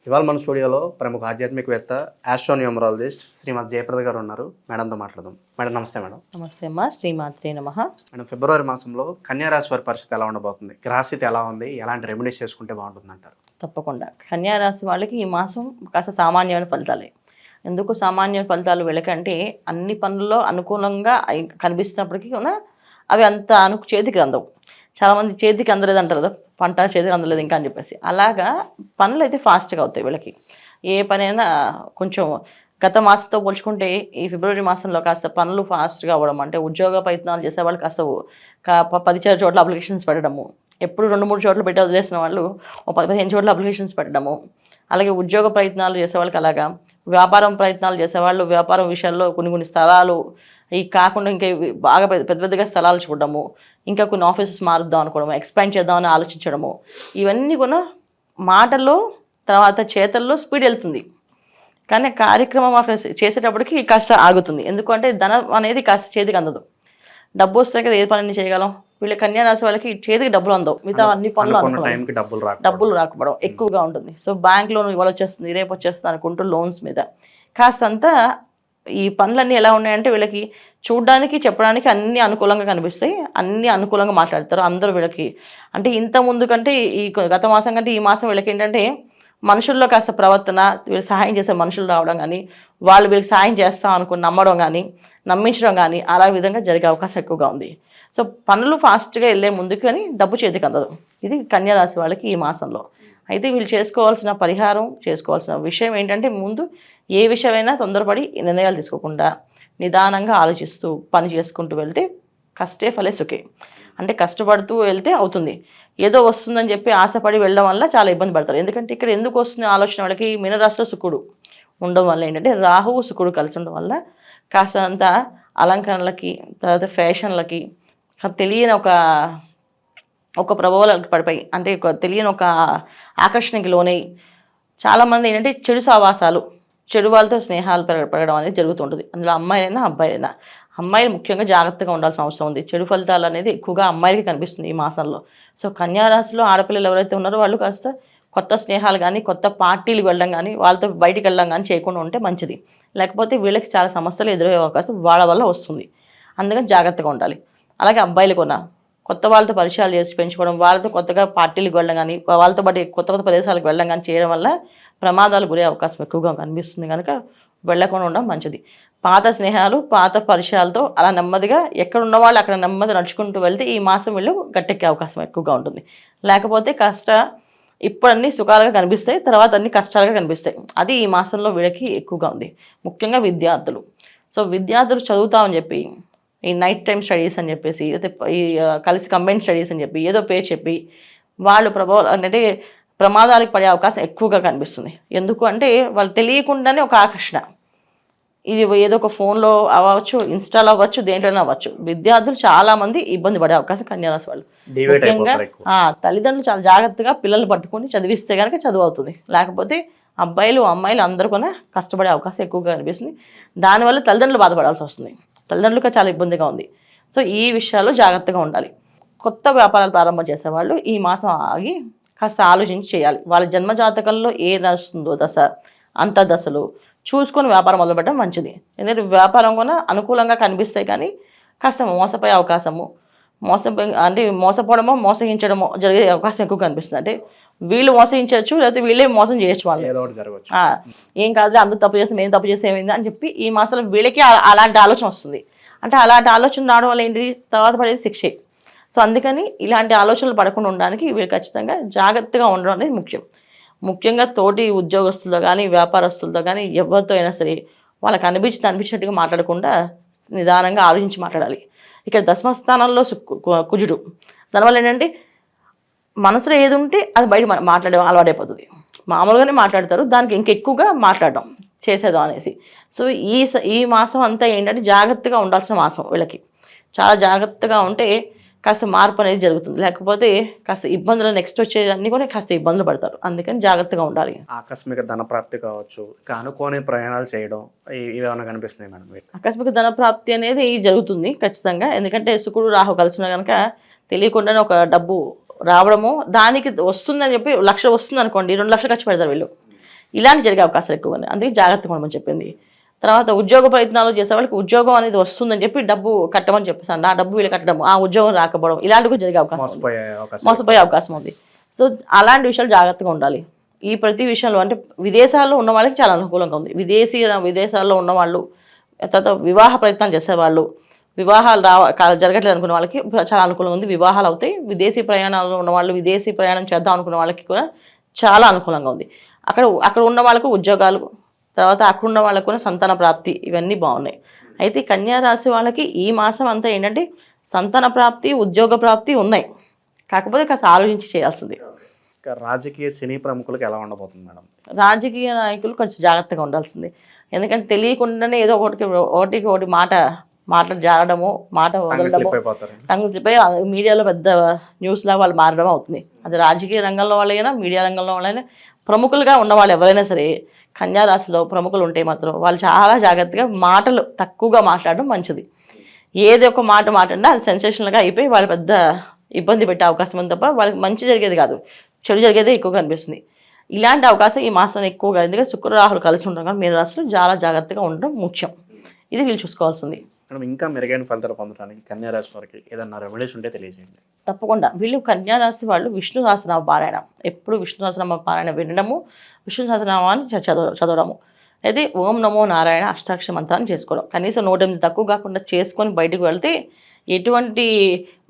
ఇవాళ మన స్టూడియోలో ప్రముఖ ఆధ్యాత్మికవేత్త ఆస్ట్రోన్యూమరాలజిస్ట్ శ్రీమతి జయప్రద గారు ఉన్నారు. మేడంతో మాట్లాడదాం. మేడం నమస్తే. మేడం నమస్తే అమ్మా. శ్రీమాత్రే నమః. మేడం, ఫిబ్రవరి మాసంలో కన్యా రాశి వారి పరిస్థితి ఎలా ఉండబోతుంది? గ్రహస్థితి ఎలా ఉంది? ఎలాంటి రెమెడీస్ చేసుకుంటే బాగుంటుంది అంటారు? తప్పకుండా కన్యా రాశి వాళ్ళకి ఈ మాసం కాస్త సామాన్యమైన ఫలితాలే. ఎందుకు సామాన్య ఫలితాలు వీళ్ళకంటే అన్ని పనుల్లో అనుకూలంగా కనిపిస్తున్నప్పటికీ కూడా అవి అంత చేతికి అందవు. చాలామంది చేతికి అందలేదు అంటారు కదా, పంట చేతికి అందలేదు ఇంకా అని చెప్పేసి. అలాగా పనులు అయితే ఫాస్ట్గా అవుతాయి వీళ్ళకి. ఏ పనైనా కొంచెం గత మాసంతో పోల్చుకుంటే ఈ ఫిబ్రవరి మాసంలో కాస్త పనులు ఫాస్ట్గా అవ్వడం, అంటే ఉద్యోగ ప్రయత్నాలు చేసేవాళ్ళు కాస్త 10 చోట్ల అప్లికేషన్స్ పెట్టడము, ఎప్పుడు 2-3 చోట్ల పెట్టి వదిలేసిన వాళ్ళు 10-15 చోట్ల అప్లికేషన్స్ పెట్టడము. అలాగే ఉద్యోగ ప్రయత్నాలు చేసేవాళ్ళకి అలాగా, వ్యాపారం ప్రయత్నాలు చేసేవాళ్ళు వ్యాపారం విషయాల్లో కొన్ని స్థలాలు ఈ కాకుండా ఇంకా బాగా పెద్దగా స్థలాలు చూడడము, ఇంకా కొన్ని ఆఫీసెస్ మారుద్దాం అనుకోవడము, ఎక్స్పాండ్ చేద్దామని ఆలోచించడము, ఇవన్నీ కూడా మాటల్లో తర్వాత చేతల్లో స్పీడ్ వెళ్తుంది. కానీ కార్యక్రమం అక్కడ చేసేటప్పటికి కాస్త ఆగుతుంది. ఎందుకంటే ధనం అనేది కాస్త చేతికి అందదు. డబ్బు వస్తే కదా ఏ పని చేయగలం. వీళ్ళ కన్యా రాశి వాళ్ళకి చేతికి డబ్బులు అందవు. మిగతా అన్ని పనులు డబ్బులు రాకపోవడం ఎక్కువగా ఉంటుంది. సో బ్యాంక్ లోన్ ఇవాళ వచ్చేస్తుంది, రేపు వచ్చేస్తుంది అనుకుంటూ లోన్స్ మీద కాస్తంతా ఈ పనులన్నీ ఎలా ఉన్నాయంటే వీళ్ళకి చూడడానికి చెప్పడానికి అన్నీ అనుకూలంగా కనిపిస్తాయి, అన్నీ అనుకూలంగా మాట్లాడతారు అందరూ వీళ్ళకి. అంటే ఇంత ముందు కంటే ఈ గత మాసం కంటే ఈ మాసం వీళ్ళకి ఏంటంటే మనుషుల్లో కాస్త ప్రవర్తన, వీళ్ళు సహాయం చేసే మనుషులు రావడం కానీ, వాళ్ళు వీళ్ళకి సహాయం చేస్తాం అనుకుని నమ్మడం కానీ, నమ్మించడం కానీ అలా విధంగా జరిగే అవకాశం ఎక్కువగా ఉంది. సో పనులు ఫాస్ట్గా వెళ్ళే ముందుకు కానీ డబ్బు చేతికి అందదు. ఇది కన్యా రాశి వాళ్ళకి ఈ మాసంలో. అయితే వీళ్ళు చేసుకోవాల్సిన పరిహారం, చేసుకోవాల్సిన విషయం ఏంటంటే ముందు ఏ విషయమైనా తొందరపడి నిర్ణయాలు తీసుకోకుండా నిదానంగా ఆలోచిస్తూ పని చేసుకుంటూ వెళ్తే కష్టే ఫలే సుఖే. అంటే కష్టపడుతూ వెళ్తే అవుతుంది. ఏదో వస్తుందని చెప్పి ఆశపడి వెళ్ళడం వల్ల చాలా ఇబ్బంది పడతారు. ఎందుకంటే ఇక్కడ ఎందుకు వస్తుంది ఆలోచన వాళ్ళకి, మీనరాశిలో శుక్రుడు ఉండడం వల్ల ఏంటంటే రాహువు శుక్రుడు కలిసి ఉండడం వల్ల కాస్తంత అలంకరణలకి, తర్వాత ఫ్యాషన్లకి తెలియని ఒక ప్రభావాలకు పడిపోయి, అంటే తెలియని ఒక ఆకర్షణకి లోనై చాలామంది ఏంటంటే చెడు సావాసాలు, చెడు వాళ్ళతో స్నేహాలు పెరగడం అనేది జరుగుతుంటుంది. అందులో అమ్మాయిలైనా అబ్బాయిలైనా. అమ్మాయిలు ముఖ్యంగా జాగ్రత్తగా ఉండాల్సిన అవసరం ఉంది. చెడు ఫలితాలు అనేది ఎక్కువగా అమ్మాయిలకి కనిపిస్తుంది ఈ మాసంలో. సో కన్యా రాశిలో ఆడపిల్లలు ఎవరైతే ఉన్నారో వాళ్ళు కాస్త కొత్త స్నేహాలు కానీ, కొత్త పార్టీలకు వెళ్ళడం కానీ, వాళ్ళతో బయటికి వెళ్ళడం కానీ చేయకుండా ఉంటే మంచిది. లేకపోతే వీళ్ళకి చాలా సమస్యలు ఎదురయ్యే అవకాశం వాళ్ళ వల్ల వస్తుంది. అందుకని జాగ్రత్తగా ఉండాలి. అలాగే అబ్బాయిలు కూడా కొత్త వాళ్ళతో పరిచయాలు చేసి పెంచుకోవడం, వాళ్ళతో కొత్తగా పార్టీలకు వెళ్ళడం కానీ, వాళ్ళతో పాటు కొత్త ప్రదేశాలకు వెళ్ళడం కానీ చేయడం వల్ల ప్రమాదాలు గురే అవకాశం ఎక్కువగా కనిపిస్తుంది. కనుక వెళ్ళకుండా ఉండడం మంచిది. పాత స్నేహాలు, పాత పరిచయాలతో అలా నెమ్మదిగా ఎక్కడ ఉన్న వాళ్ళు అక్కడ నెమ్మది నడుచుకుంటూ వెళ్తే ఈ మాసం వీళ్ళు గట్టెక్కే అవకాశం ఎక్కువగా ఉంటుంది. లేకపోతే ఇప్పుడు అన్నీ సుఖాలుగా కనిపిస్తాయి, తర్వాత అన్ని కష్టాలుగా కనిపిస్తాయి. అది ఈ మాసంలో వీళ్ళకి ఎక్కువగా ఉంది. ముఖ్యంగా విద్యార్థులు. సో విద్యార్థులు చదువుతామని చెప్పి ఈ నైట్ టైం స్టడీస్ అని చెప్పేసి, ఈ కలిసి కంబైన్ స్టడీస్ అని చెప్పి ఏదో పేరు చెప్పి వాళ్ళు అంటే ప్రమాదాలకు పడే అవకాశం ఎక్కువగా కనిపిస్తుంది. ఎందుకు అంటే వాళ్ళు తెలియకుండానే ఒక ఆకర్షణ, ఇది ఏదో ఒక ఫోన్లో అవ్వచ్చు, ఇన్స్టాలో అవ్వచ్చు, దేంట్లోనే అవ్వచ్చు. విద్యార్థులు చాలామంది ఇబ్బంది పడే అవకాశం కన్యా రాశి వాళ్ళు. ముఖ్యంగా తల్లిదండ్రులు చాలా జాగ్రత్తగా పిల్లలు పట్టుకొని చదివిస్తే కనుక చదువు అవుతుంది. లేకపోతే అబ్బాయిలు అమ్మాయిలు అందరూ కూడా కష్టపడే అవకాశం ఎక్కువగా కనిపిస్తుంది. దానివల్ల తల్లిదండ్రులు బాధపడాల్సి వస్తుంది. తల్లిదండ్రులకు చాలా ఇబ్బందిగా ఉంది. సో ఈ విషయాల్లో జాగ్రత్తగా ఉండాలి. కొత్త వ్యాపారాలు ప్రారంభం చేసేవాళ్ళు ఈ మాసం ఆగి కాస్త ఆలోచించి చేయాలి. వాళ్ళ జన్మజాతకంలో ఏ నడుస్తుందో దశ, అంత దశలు చూసుకొని వ్యాపారం మొదలుపెట్టడం మంచిది. ఎందుకంటే వ్యాపారం కూడా అనుకూలంగా కనిపిస్తాయి, కానీ కాస్త మోసపోయే అవకాశము, మోసపోవడమో మోసగించడమో జరిగే అవకాశం ఎక్కువ కనిపిస్తుంది. అంటే వీళ్ళు మోసగించవచ్చు, లేకపోతే వీళ్ళే మోసం చేయొచ్చు. వాళ్ళు ఏం కాదు అందరూ తప్పు చేస్తే మేము తప్పు చేస్తే ఏమైంది అని చెప్పి ఈ మాసంలో వీళ్ళకి అలాంటి ఆలోచన వస్తుంది. అంటే అలాంటి ఆలోచన రావడం వల్ల ఏంటి, తర్వాత పడేది శిక్షే. సో అందుకని ఇలాంటి ఆలోచనలు పడకుండా ఉండడానికి వీళ్ళు ఖచ్చితంగా జాగ్రత్తగా ఉండడం అనేది ముఖ్యం. ముఖ్యంగా తోటి ఉద్యోగస్తులతో కానీ, వ్యాపారస్తులతో కానీ, ఎవరితో అయినా సరే వాళ్ళకి అనిపించినట్టుగా మాట్లాడకుండా నిదానంగా ఆలోచించి మాట్లాడాలి. ఇక్కడ దశమస్థానంలో కుజుడు, దానివల్ల ఏంటంటే మనసులో ఏది ఉంటే అది బయట మాట్లాడే అలవాటైపోతుంది. మామూలుగానే మాట్లాడతారు, దానికి ఇంకెక్కువగా మాట్లాడడం చేసేదాం అనేసి. సో ఈ మాసం అంతా ఏంటంటే జాగ్రత్తగా ఉండాల్సిన మాసం వీళ్ళకి. చాలా జాగ్రత్తగా ఉంటే కాస్త మార్పు అనేది జరుగుతుంది. లేకపోతే కాస్త ఇబ్బందులు నెక్స్ట్ వచ్చేదన్నీ కూడా కాస్త ఇబ్బందులు పడతారు. అందుకని జాగ్రత్తగా ఉండాలి. ఆకస్మిక ధన ప్రాప్తి కావచ్చు, అనుకోని ప్రయాణాలు చేయడం, ఇవేమైనా కనిపిస్తున్నాయి మేడం? ఆకస్మిక ధన ప్రాప్తి అనేది జరుగుతుంది ఖచ్చితంగా. ఎందుకంటే శుక్రుడు రాహు కలిసిన కనుక తెలియకుండానే ఒక డబ్బు రావడము, దానికి వస్తుందని చెప్పి 1,00,000 వస్తుంది అనుకోండి, 2 లక్షలు ఖర్చు పెడతారు వీళ్ళు. ఇలాంటి జరిగే అవకాశాలు ఎక్కువ ఉన్నాయి. అందుకే జాగ్రత్తగా ఉండమని చెప్పింది. తర్వాత ఉద్యోగ ప్రయత్నాలు చేసే వాళ్ళకి ఉద్యోగం అనేది వస్తుందని చెప్పి డబ్బు కట్టమని చెప్పేసాను. ఆ డబ్బు వీళ్ళు కట్టడం, ఆ ఉద్యోగం రాకపోవడం, ఇలాంటివి కూడా జరిగే అవకాశం ఉంది. మోసపోయే అవకాశం ఉంది. సో అలాంటి విషయాలు జాగ్రత్తగా ఉండాలి. ఈ ప్రతి విషయంలో అంటే విదేశాల్లో ఉన్న వాళ్ళకి చాలా అనుకూలంగా ఉంది. విదేశాల్లో ఉన్న వాళ్ళు, తర్వాత వివాహ ప్రయత్నాలు చేసేవాళ్ళు, వివాహాలు జరగట్లేదు అనుకున్న వాళ్ళకి చాలా అనుకూలంగా ఉంది. వివాహాలు అవుతాయి. విదేశీ ప్రయాణాల్లో ఉన్న వాళ్ళు, విదేశీ ప్రయాణం చేద్దాం అనుకున్న వాళ్ళకి కూడా చాలా అనుకూలంగా ఉంది. అక్కడ ఉన్న వాళ్ళకు ఉద్యోగాలు, తర్వాత అక్కడ ఉన్న వాళ్ళకు కూడా సంతాన ప్రాప్తి, ఇవన్నీ బాగున్నాయి. అయితే కన్యా రాశి వాళ్ళకి ఈ మాసం అంతా ఏంటంటే సంతాన ప్రాప్తి, ఉద్యోగ ప్రాప్తి ఉన్నాయి. కాకపోతే కాస్త ఆలోచించి చేయాల్సింది. రాజకీయ సినీ ప్రముఖులకు ఎలా ఉండబోతుంది మేడం? రాజకీయ నాయకులు కొంచెం జాగ్రత్తగా ఉండాల్సింది. ఎందుకంటే తెలియకుండానే ఏదో ఒకటి మాటలు జారడము, మాట వదలడము, టంగ్ స్లిప్ అయ్యి మీడియాలో పెద్ద న్యూస్లా వాళ్ళు మారడం అవుతుంది. అది రాజకీయ రంగంలో వాళ్ళైనా, మీడియా రంగంలో వాళ్ళైనా, ప్రముఖులుగా ఉన్న వాళ్ళు ఎవరైనా సరే కన్యా రాశిలో ప్రముఖులు ఉంటే మాత్రం వాళ్ళు చాలా జాగ్రత్తగా మాటలు తక్కువగా మాట్లాడడం మంచిది. ఏది ఒక మాట మాట్లాడినా అది సెన్సేషనల్గా అయిపోయి వాళ్ళు పెద్ద ఇబ్బంది పెట్టే అవకాశం ఉంది తప్ప వాళ్ళకి మంచి జరిగేది కాదు, చెడు జరిగేదే ఎక్కువగా అనిపిస్తుంది. ఇలాంటి అవకాశం ఈ మాసం ఎక్కువగా, ఎందుకంటే శుక్ర రాహులు కలిసి ఉండడం కానీ మీన రాశిలో చాలా జాగ్రత్తగా ఉండడం ముఖ్యం. ఇది వీళ్ళు చూసుకోవాల్సింది. మేడం, ఇంకా మెరుగైన ఫలితాలు పొందడానికి కన్యా రాశి వారికి ఏదన్నా రెమెడీస్ ఉంటే తెలియజేయండి. తప్పకుండా. వీళ్ళు కన్యా రాశి వాళ్ళు విష్ణు సహస్రనామ పారాయణ, ఎప్పుడు విష్ణు సహస్రనామ పారాయణ వినడము, విష్ణు సహస్రనామాన్ని చదవడము, అయితే ఓం నమో నారాయణ అష్టాక్షర మంత్రాన్ని చేసుకోవడం, కనీసం 108 తక్కువ కాకుండా చేసుకొని బయటకు వెళ్తే ఎటువంటి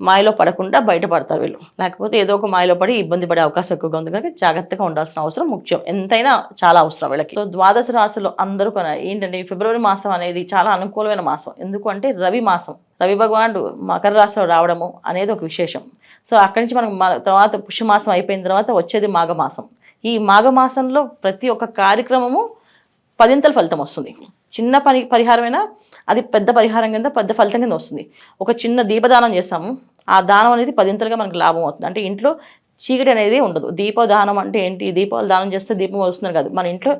మాయలో పడకుండా బయటపడతారు వీళ్ళు. లేకపోతే ఏదో ఒక మాయలో పడి ఇబ్బంది పడే అవకాశం ఎక్కువగా ఉంది కనుక జాగ్రత్తగా ఉండాల్సిన అవసరం ముఖ్యం, ఎంతైనా చాలా అవసరం వీళ్ళకి. సో ద్వాదశ రాశులు అందరూ ఏంటంటే ఫిబ్రవరి మాసం అనేది చాలా అనుకూలమైన మాసం. ఎందుకు అంటే రవి మాసం, రవి భగవానుడు మకర రాశిలో రావడము అనేది ఒక విశేషం. సో అక్కడి నుంచి మనం తర్వాత పుష్యమాసం అయిపోయిన తర్వాత వచ్చేది మాఘమాసం. ఈ మాఘమాసంలో ప్రతి ఒక్క కార్యక్రమము 10ంతల ఫలితం వస్తుంది. చిన్న పరిహారమైనా అది పెద్ద పరిహారం కింద, పెద్ద ఫలితం కింద వస్తుంది. ఒక చిన్న దీపదానం చేస్తాము, ఆ దానం అనేది 10ంతలుగా మనకు లాభం అవుతుంది. అంటే ఇంట్లో చీకటి అనేది ఉండదు. దీపదానం అంటే ఏంటి? దీపాలు దానం చేస్తే దీపం వస్తున్నారు కాదు, మన ఇంట్లో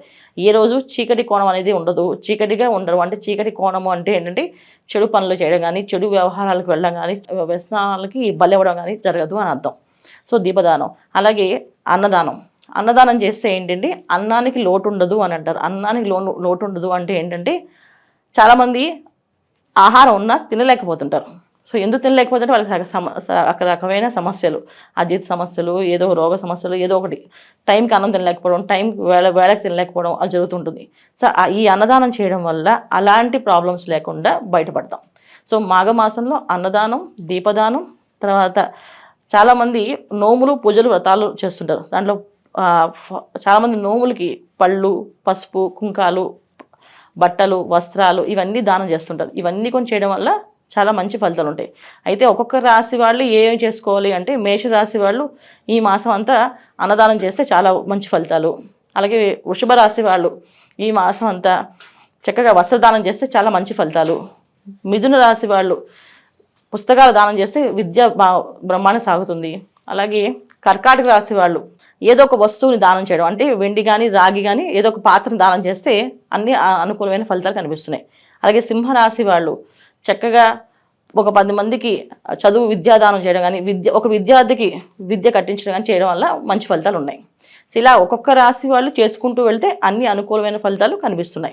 ఏ రోజు చీకటి కోణం అనేది ఉండదు, చీకటిగా ఉండరు. అంటే చీకటి కోణము అంటే ఏంటంటే చెడు పనులు చేయడం కానీ, చెడు వ్యవహారాలకు వెళ్ళడం కానీ, వ్యసనాలకి బలివ్వడం కానీ జరగదు అని అర్థం. సో దీపదానం. అలాగే అన్నదానం చేస్తే ఏంటంటే అన్నానికి లోటు ఉండదు అని అంటారు. అన్నానికి లోటు ఉండదు అంటే ఏంటంటే చాలామంది ఆహారం ఉన్నా తినలేకపోతుంటారు. సో ఎందుకు తినలేకపోతుంటే వాళ్ళకి రకమైన సమస్యలు, అజీత సమస్యలు, ఏదో రోగ సమస్యలు, ఏదో ఒకటి, టైంకి అన్నం తినలేకపోవడం, టైంకి వేళకి తినలేకపోవడం అది జరుగుతుంటుంది. సో ఈ అన్నదానం చేయడం వల్ల అలాంటి ప్రాబ్లమ్స్ లేకుండా బయటపడతాం. సో మాఘమాసంలో అన్నదానం, దీపదానం, తర్వాత చాలామంది నోములు, పూజలు, వ్రతాలు చేస్తుంటారు. దాంట్లో చాలామంది నోములకి పళ్ళు, పసుపు, కుంకాలు, బట్టలు, వస్త్రాలు ఇవన్నీ దానం చేస్తుంటారు. ఇవన్నీ కొన్ని చేయడం వల్ల చాలా మంచి ఫలితాలు ఉంటాయి. అయితే ఒక్కొక్క రాశి వాళ్ళు ఏం చేసుకోవాలి అంటే, మేషరాశి వాళ్ళు ఈ మాసం అంతా అన్నదానం చేస్తే చాలా మంచి ఫలితాలు. అలాగే వృషభ రాశి వాళ్ళు ఈ మాసం అంతా చక్కగా వస్త్రదానం చేస్తే చాలా మంచి ఫలితాలు. మిథున రాశి వాళ్ళు పుస్తకాలు దానం చేస్తే విద్య బ్రహ్మాండం సాగుతుంది. అలాగే కర్కాటక రాశి వాళ్ళు ఏదో ఒక వస్తువుని దానం చేయడం, అంటే వెండి కానీ, రాగి కానీ ఏదో ఒక పాత్రను దానం చేస్తే అన్ని అనుకూలమైన ఫలితాలు కనిపిస్తున్నాయి. అలాగే సింహరాశి వాళ్ళు చక్కగా ఒక 10 మందికి చదువు, విద్యాదానం చేయడం కానీ, ఒక విద్యార్థికి విద్య కట్టించడం కానీ చేయడం వల్ల మంచి ఫలితాలు ఉన్నాయి. ఇలా ఒక్కొక్క రాశి వాళ్ళు చేసుకుంటూ వెళ్తే అన్ని అనుకూలమైన ఫలితాలు కనిపిస్తున్నాయి.